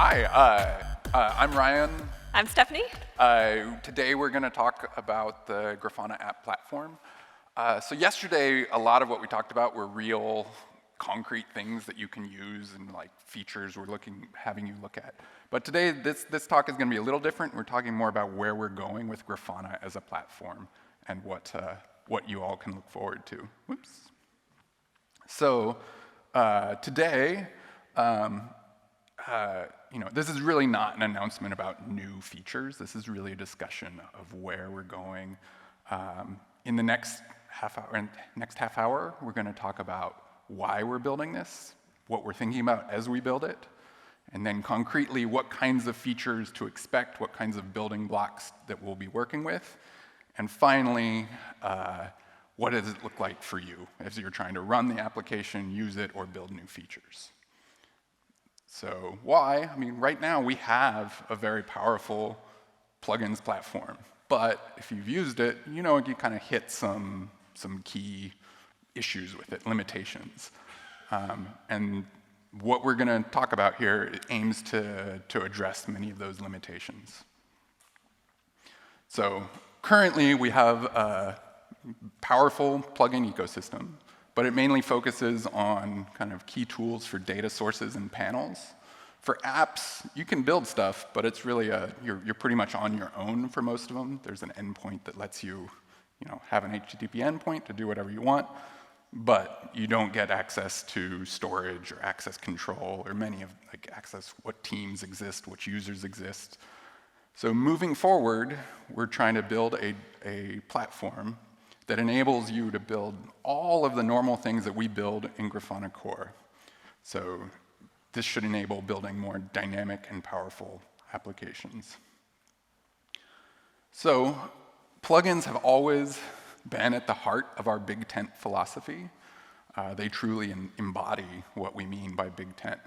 Hi, I'm Ryan. I'm Stephanie. Today we're going to talk about the Grafana app platform. So yesterday, a lot of what we talked about were real, concrete things that you can use and like features we're having you look at. But today, this talk is going to be a little different. We're talking more about where we're going with Grafana as a platform and what you all can look forward to. Whoops. So today, this is really not an announcement about new features. This is really a discussion of where we're going. In the next half hour, we're going to talk about why we're building this, what we're thinking about as we build it, and then concretely what kinds of features to expect, what kinds of building blocks that we'll be working with, and finally, what does it look like for you as you're trying to run the application, use it, or build new features. So why? I mean, right now we have a very powerful plugins platform, but if you've used it, you know you kind of hit some key issues with it, limitations. And what we're going to talk about here aims to address many of those limitations. So currently we have a powerful plugin ecosystem, but it mainly focuses on kind of key tools for data sources and panels. For apps, you can build stuff, but it's really you're pretty much on your own for most of them. There's an endpoint that lets you, have an HTTP endpoint to do whatever you want, but you don't get access to storage or access control or access what teams exist, which users exist. So moving forward, we're trying to build a platform that enables you to build all of the normal things that we build in Grafana Core. So this should enable building more dynamic and powerful applications. So plugins have always been at the heart of our big tent philosophy. They truly embody what we mean by big tent.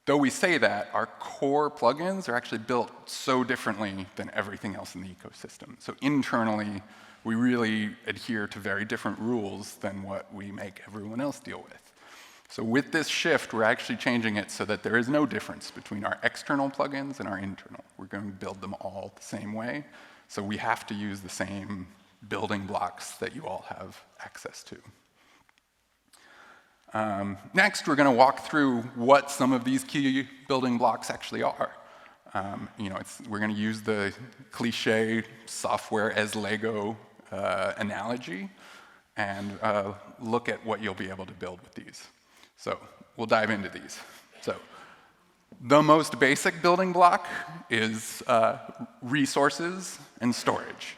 Though we say that, our core plugins are actually built so differently than everything else in the ecosystem. So internally, we really adhere to very different rules than what we make everyone else deal with. So with this shift, we're actually changing it so that there is no difference between our external plugins and our internal. We're going to build them all the same way. So we have to use the same building blocks that you all have access to. Next, we're going to walk through what some of these key building blocks actually are. We're going to use the cliche software as Lego analogy and look at what you'll be able to build with these. So we'll dive into these. So the most basic building block is resources and storage.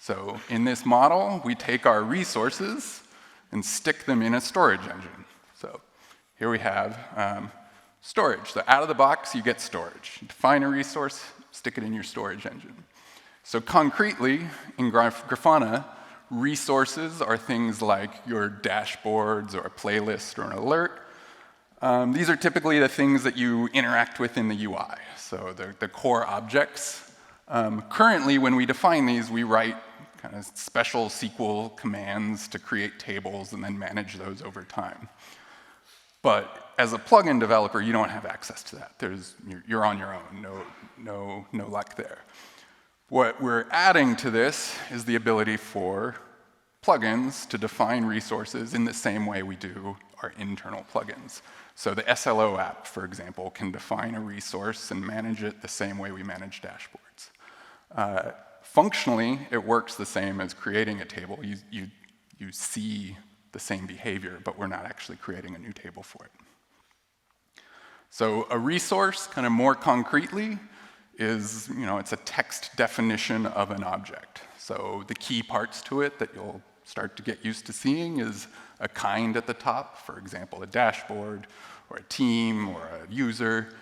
So in this model, we take our resources and stick them in a storage engine. So here we have storage. So out of the box, you get storage. You define a resource, stick it in your storage engine. So concretely, in Grafana, resources are things like your dashboards or a playlist or an alert. These are typically the things that you interact with in the UI, so the core objects. Currently, when we define these, we write kind of special SQL commands to create tables and then manage those over time. But as a plugin developer, you don't have access to that. You're on your own, no luck there. What we're adding to this is the ability for plugins to define resources in the same way we do our internal plugins. So the SLO app, for example, can define a resource and manage it the same way we manage dashboards. Functionally, it works the same as creating a table. You see the same behavior, but we're not actually creating a new table for it. So a resource, kind of more concretely, is, it's a text definition of an object. So the key parts to it that you'll start to get used to seeing is a kind at the top, for example, a dashboard, or a team, or a user.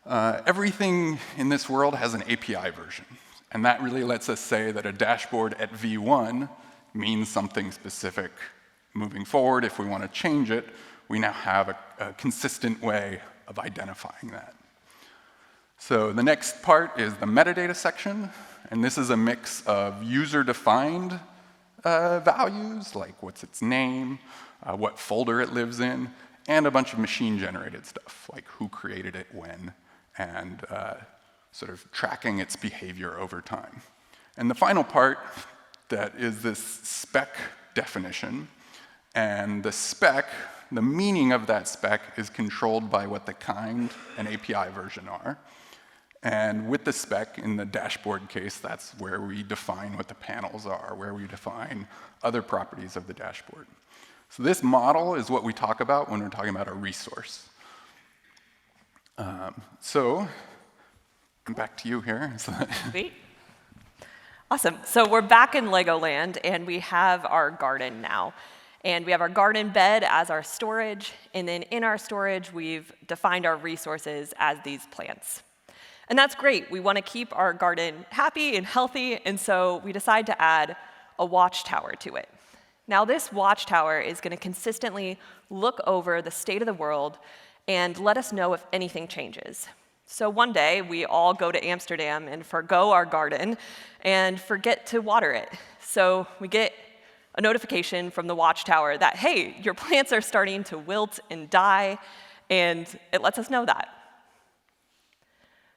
Everything in this world has an API version, and that really lets us say that a dashboard at v1 means something specific. Moving forward, if we want to change it, we now have a consistent way of identifying that. So the next part is the metadata section, and this is a mix of user-defined values, like what's its name, what folder it lives in, and a bunch of machine-generated stuff, like who created it when, and sort of tracking its behavior over time. And the final part that is this spec definition, and the spec, the meaning of that spec is controlled by what the kind and API version are. And with the spec, in the dashboard case, that's where we define what the panels are, where we define other properties of the dashboard. So this model is what we talk about when we're talking about a resource. So back to you here. Sweet. Awesome. So we're back in Legoland, and we have our garden now. And we have our garden bed as our storage, and then in our storage, we've defined our resources as these plants. And that's great. We want to keep our garden happy and healthy, and so we decide to add a watchtower to it. Now, this watchtower is going to consistently look over the state of the world and let us know if anything changes. So one day, we all go to Amsterdam and forgo our garden and forget to water it. So we get a notification from the watchtower that, hey, your plants are starting to wilt and die, and it lets us know that.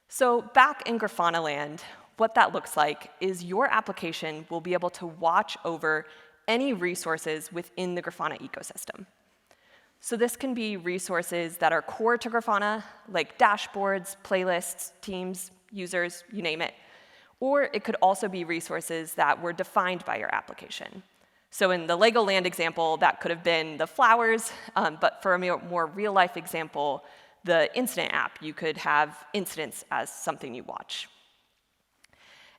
So back in Grafana land, what that looks like is your application will be able to watch over any resources within the Grafana ecosystem. So this can be resources that are core to Grafana, like dashboards, playlists, teams, users, you name it. Or it could also be resources that were defined by your application. So in the Legoland example, that could have been the flowers, but for a more real-life example, the incident app, you could have incidents as something you watch.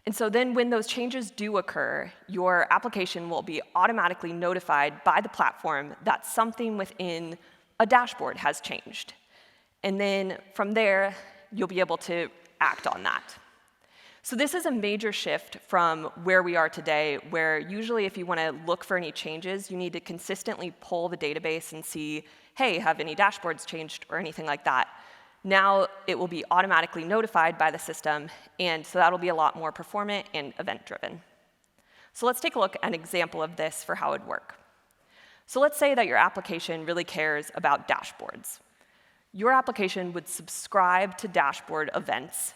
And so then when those changes do occur, your application will be automatically notified by the platform that something within a dashboard has changed. And then from there, you'll be able to act on that. So this is a major shift from where we are today, where usually if you want to look for any changes, you need to consistently pull the database and see, hey, have any dashboards changed or anything like that. Now it will be automatically notified by the system, and so that'll be a lot more performant and event-driven. So let's take a look at an example of this for how it would work. So let's say that your application really cares about dashboards. Your application would subscribe to dashboard events,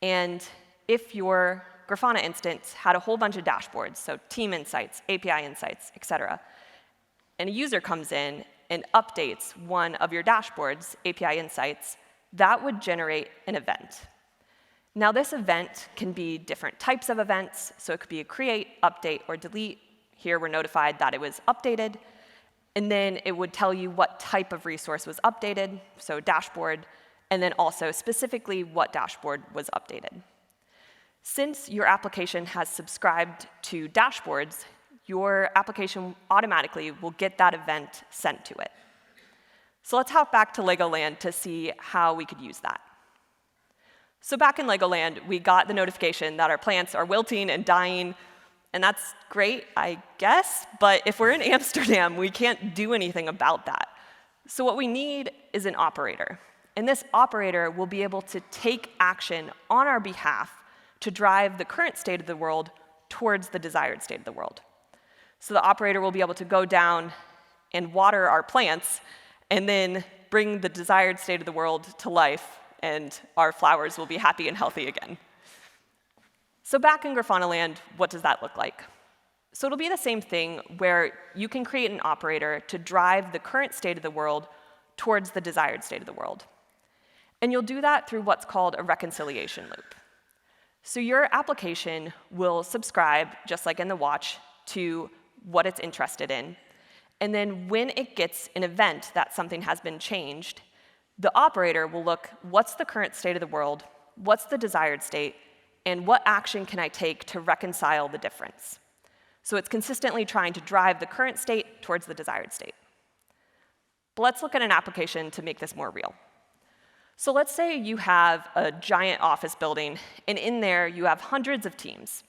and if your Grafana instance had a whole bunch of dashboards, so team insights, API insights, et cetera, and a user comes in and updates one of your dashboards, API insights, that would generate an event. Now this event can be different types of events, so it could be a create, update, or delete. Here we're notified that it was updated, and then it would tell you what type of resource was updated, so dashboard, and then also specifically what dashboard was updated. Since your application has subscribed to dashboards, your application automatically will get that event sent to it. So let's hop back to Legoland to see how we could use that. So back in Legoland, we got the notification that our plants are wilting and dying, and that's great, I guess, but if we're in Amsterdam, we can't do anything about that. So what we need is an operator, and this operator will be able to take action on our behalf to drive the current state of the world towards the desired state of the world. So the operator will be able to go down and water our plants and then bring the desired state of the world to life, and our flowers will be happy and healthy again. So back in Grafana land, what does that look like? So it'll be the same thing where you can create an operator to drive the current state of the world towards the desired state of the world. And you'll do that through what's called a reconciliation loop. So your application will subscribe, just like in the watch, to what it's interested in. And then when it gets an event that something has been changed, the operator will look, what's the current state of the world, what's the desired state, and what action can I take to reconcile the difference? So it's consistently trying to drive the current state towards the desired state. But let's look at an application to make this more real. So let's say you have a giant office building, and in there you have hundreds of teams.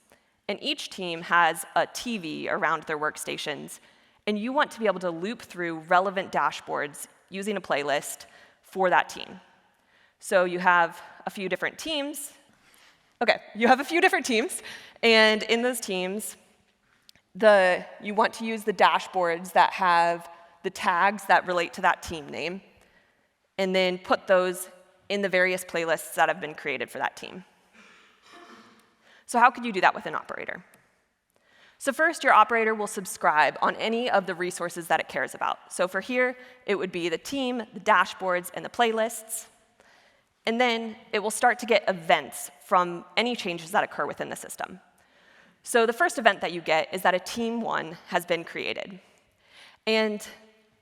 And each team has a TV around their workstations, and you want to be able to loop through relevant dashboards using a playlist for that team. So you have a few different teams. And in those teams, you want to use the dashboards that have the tags that relate to that team name, and then put those in the various playlists that have been created for that team. So how could you do that with an operator? So first, your operator will subscribe on any of the resources that it cares about. So for here, it would be the team, the dashboards, and the playlists. And then it will start to get events from any changes that occur within the system. So the first event that you get is that a team 1 has been created. And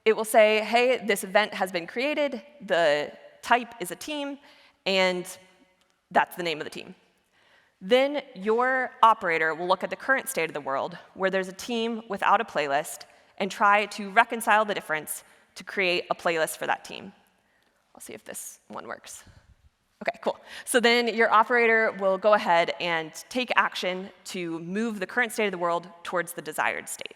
it will say, hey, this event has been created, the type is a team, and that's the name of the team. Then your operator will look at the current state of the world, where there's a team without a playlist, and try to reconcile the difference to create a playlist for that team. I'll see if this one works. OK, cool. So then your operator will go ahead and take action to move the current state of the world towards the desired state.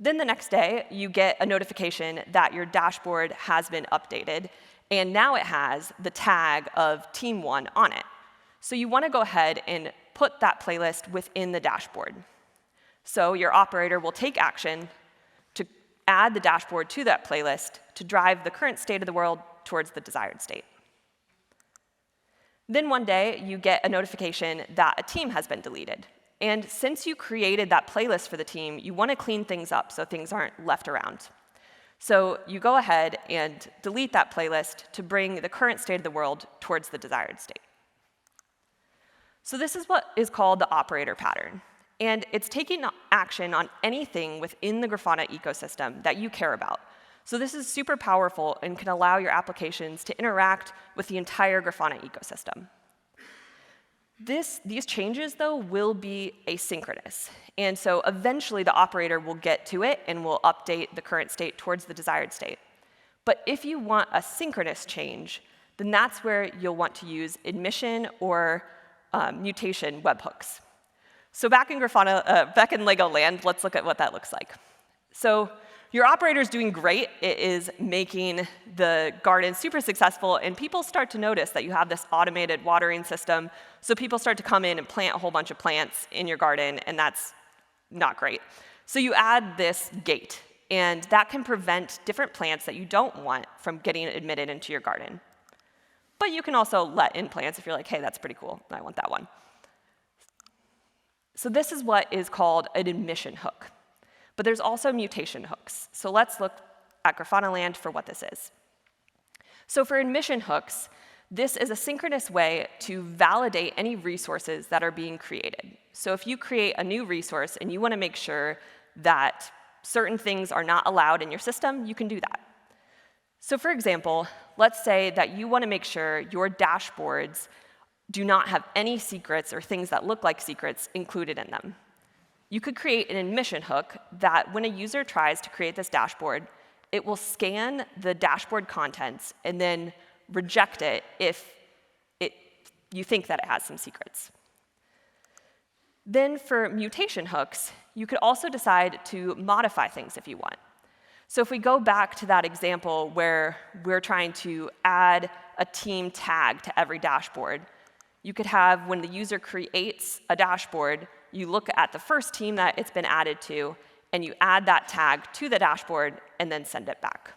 Then the next day, you get a notification that your dashboard has been updated, and now it has the tag of Team 1 on it. So you want to go ahead and put that playlist within the dashboard. So your operator will take action to add the dashboard to that playlist to drive the current state of the world towards the desired state. Then one day, you get a notification that a team has been deleted. And since you created that playlist for the team, you want to clean things up so things aren't left around. So you go ahead and delete that playlist to bring the current state of the world towards the desired state. So this is what is called the operator pattern. And it's taking action on anything within the Grafana ecosystem that you care about. So this is super powerful and can allow your applications to interact with the entire Grafana ecosystem. These changes, though, will be asynchronous. And so eventually, the operator will get to it and will update the current state towards the desired state. But if you want a synchronous change, then that's where you'll want to use admission or mutation webhooks. So back in Legoland, let's look at what that looks like. So your operator is doing great. It is making the garden super successful, and people start to notice that you have this automated watering system. So people start to come in and plant a whole bunch of plants in your garden, and that's not great. So you add this gate, and that can prevent different plants that you don't want from getting admitted into your garden. But you can also let in plants if you're like, hey, that's pretty cool, I want that one. So this is what is called an admission hook. But there's also mutation hooks. So let's look at Grafana Land for what this is. So for admission hooks, this is a synchronous way to validate any resources that are being created. So if you create a new resource and you want to make sure that certain things are not allowed in your system, you can do that. So for example, let's say that you want to make sure your dashboards do not have any secrets or things that look like secrets included in them. You could create an admission hook that when a user tries to create this dashboard, it will scan the dashboard contents and then reject it if you think that it has some secrets. Then for mutation hooks, you could also decide to modify things if you want. So if we go back to that example where we're trying to add a team tag to every dashboard, you could have, when the user creates a dashboard, you look at the first team that it's been added to, and you add that tag to the dashboard, and then send it back.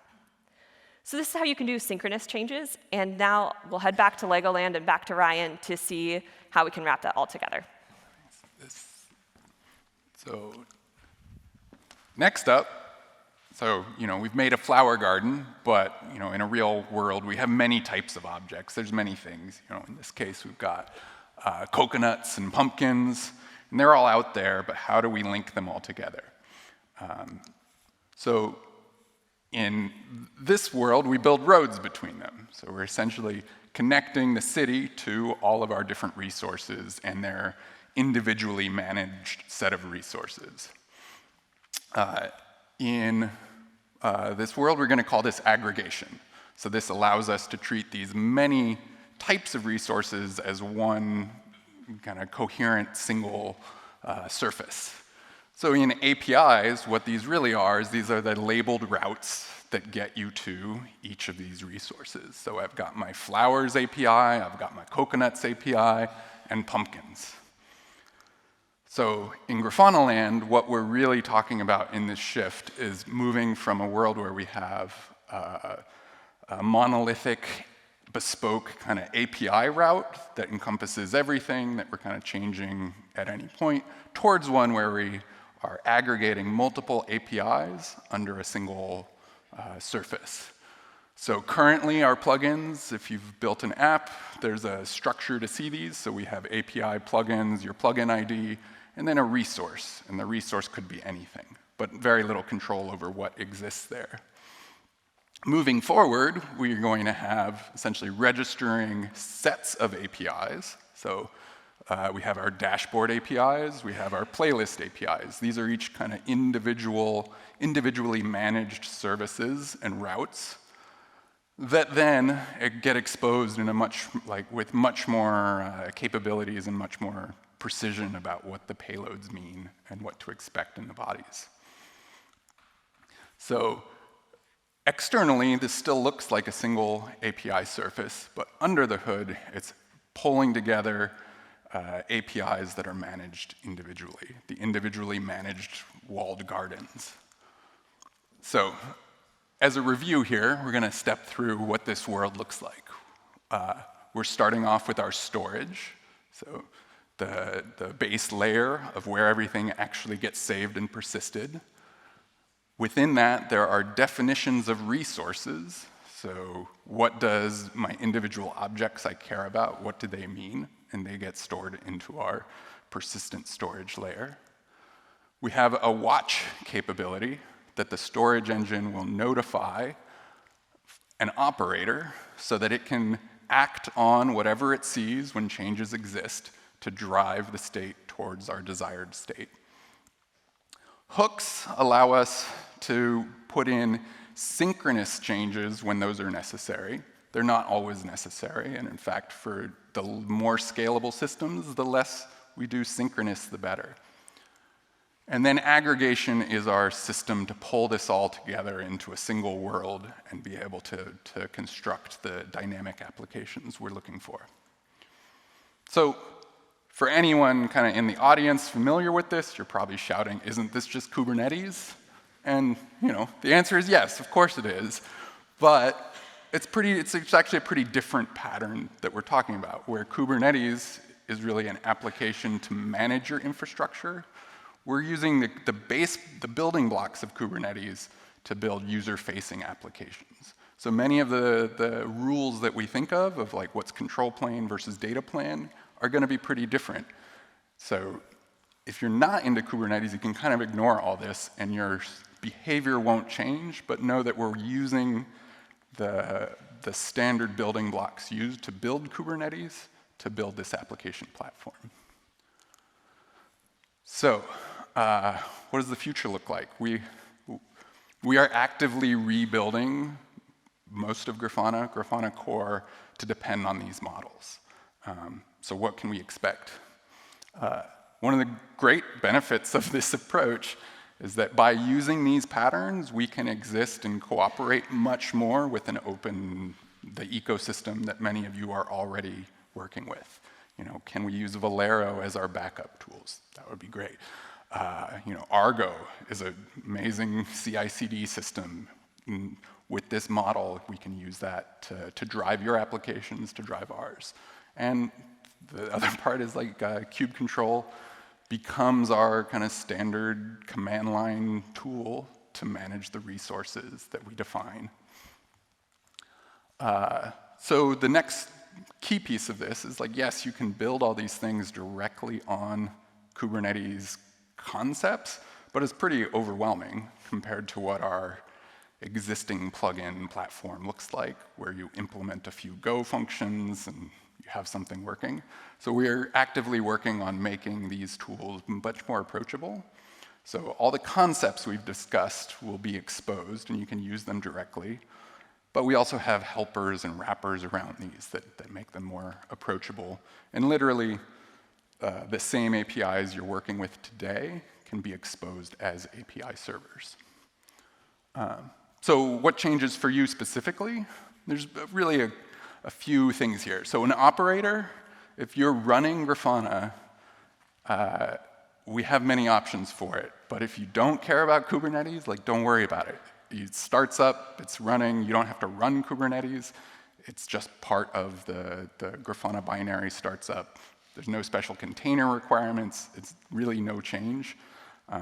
So this is how you can do synchronous changes. And now we'll head back to Legoland and back to Ryan to see how we can wrap that all together. So next up, we've made a flower garden, but in a real world, we have many types of objects. There's many things. In this case, we've got coconuts and pumpkins, and they're all out there, but how do we link them all together? So in this world, we build roads between them. So we're essentially connecting the city to all of our different resources and their individually managed set of resources. In this world, we're going to call this aggregation. So this allows us to treat these many types of resources as one kind of coherent single surface. So in APIs, what these really are is these are the labeled routes that get you to each of these resources. So I've got my flowers API, I've got my coconuts API, and pumpkins. So in Grafana land, what we're really talking about in this shift is moving from a world where we have a monolithic, bespoke kind of API route that encompasses everything that we're kind of changing at any point, towards one where we are aggregating multiple APIs under a single surface. So currently our plugins, if you've built an app, there's a structure to see these. So we have API plugins, your plugin ID, and then a resource. And the resource could be anything, but very little control over what exists there. Moving forward, we're going to have essentially registering sets of APIs. So we have our dashboard APIs, we have our playlist APIs. These are each kind of individually managed services and routes that then get exposed in a with much more capabilities and much more precision about what the payloads mean and what to expect in the bodies. So externally, this still looks like a single API surface, but under the hood, it's pulling together APIs that are managed individually, the individually managed walled gardens. So as a review here, we're going to step through what this world looks like. We're starting off with our storage, so the base layer of where everything actually gets saved and persisted. Within that, there are definitions of resources. So what does my individual objects I care about, what do they mean? And they get stored into our persistent storage layer. We have a watch capability that the storage engine will notify an operator so that it can act on whatever it sees when changes exist to drive the state towards our desired state. Hooks allow us to put in synchronous changes when those are necessary. They're not always necessary, and in fact, for the more scalable systems, the less we do synchronous, the better. And then aggregation is our system to pull this all together into a single world and be able to construct the dynamic applications we're looking for. So for anyone kind of in the audience familiar with this, you're probably shouting, isn't this just Kubernetes? And the answer is yes, of course it is. But it's actually a pretty different pattern that we're talking about, where Kubernetes is really an application to manage your infrastructure. We're using the building blocks of Kubernetes to build user-facing applications. So many of the rules that we think of like what's control plane versus data plane, are going to be pretty different. So if you're not into Kubernetes, you can kind of ignore all this, and your behavior won't change, but know that we're using the standard building blocks used to build Kubernetes to build this application platform. So what does the future look like? We are actively rebuilding most of Grafana core, to depend on these models. So what can we expect? One of the great benefits of this approach is that by using these patterns, we can exist and cooperate much more with the ecosystem that many of you are already working with. Can we use Valero as our backup tools? That would be great. Argo is an amazing CI/CD system. With this model, we can use that to drive your applications, to drive ours. And the other part is like kubectl becomes our kind of standard command line tool to manage the resources that we define. So the next key piece of this is yes, you can build all these things directly on Kubernetes concepts, but it's pretty overwhelming compared to what our existing plugin platform looks like, where you implement a few Go functions and you have something working. So we're actively working on making these tools much more approachable. So all the concepts we've discussed will be exposed, and you can use them directly. But we also have helpers and wrappers around these that make them more approachable. And literally, the same APIs you're working with today can be exposed as API servers. So what changes for you specifically? There's really a few things here. So an operator, if you're running Grafana, we have many options for it. But if you don't care about Kubernetes, like, don't worry about it. It starts up, it's running, you don't have to run Kubernetes. It's just part of the Grafana binary starts up. There's no special container requirements. It's really no change.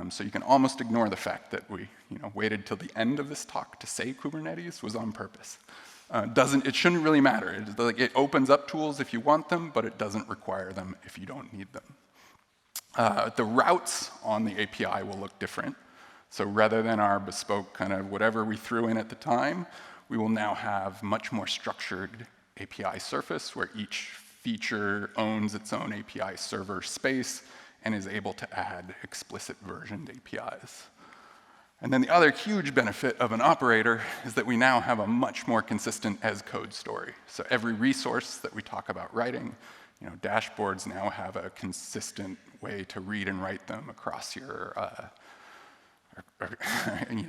So you can almost ignore the fact that we waited till the end of this talk to say Kubernetes was on purpose. It shouldn't really matter. It opens up tools if you want them, but it doesn't require them if you don't need them. The routes on the API will look different. So rather than our bespoke kind of whatever we threw in at the time, we will now have much more structured API surface where each feature owns its own API server space and is able to add explicit versioned APIs. And then the other huge benefit of an operator is that we now have a much more consistent as code story. So every resource that we talk about writing, dashboards now have a consistent way to read and write them across your,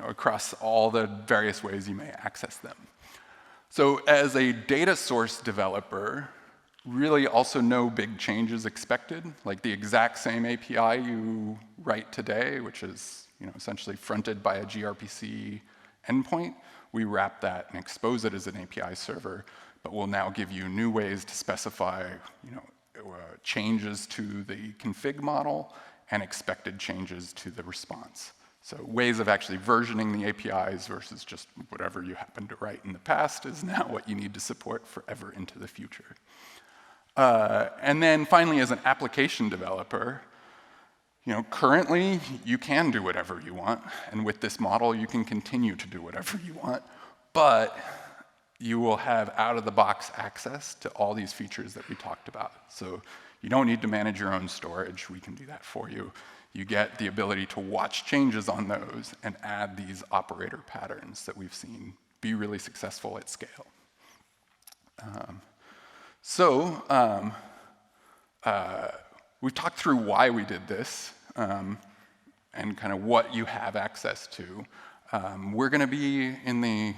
across all the various ways you may access them. So as a data source developer, really also no big changes expected. Like the exact same API you write today, which is essentially fronted by a gRPC endpoint, we wrap that and expose it as an API server, but we'll now give you new ways to specify changes to the config model and expected changes to the response. So ways of actually versioning the APIs versus just whatever you happened to write in the past is now what you need to support forever into the future. And then finally, as an application developer, currently you can do whatever you want, and with this model you can continue to do whatever you want, but you will have out-of-the-box access to all these features that we talked about. So you don't need to manage your own storage. We can do that for you. You get the ability to watch changes on those and add these operator patterns that we've seen be really successful at scale. We've talked through why we did this and kind of what you have access to. We're going to be in the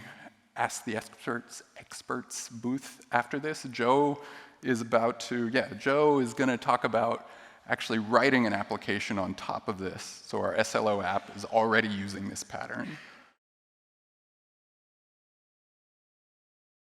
Ask the Experts booth after this. Joe is going to talk about actually writing an application on top of this. So our SLO app is already using this pattern.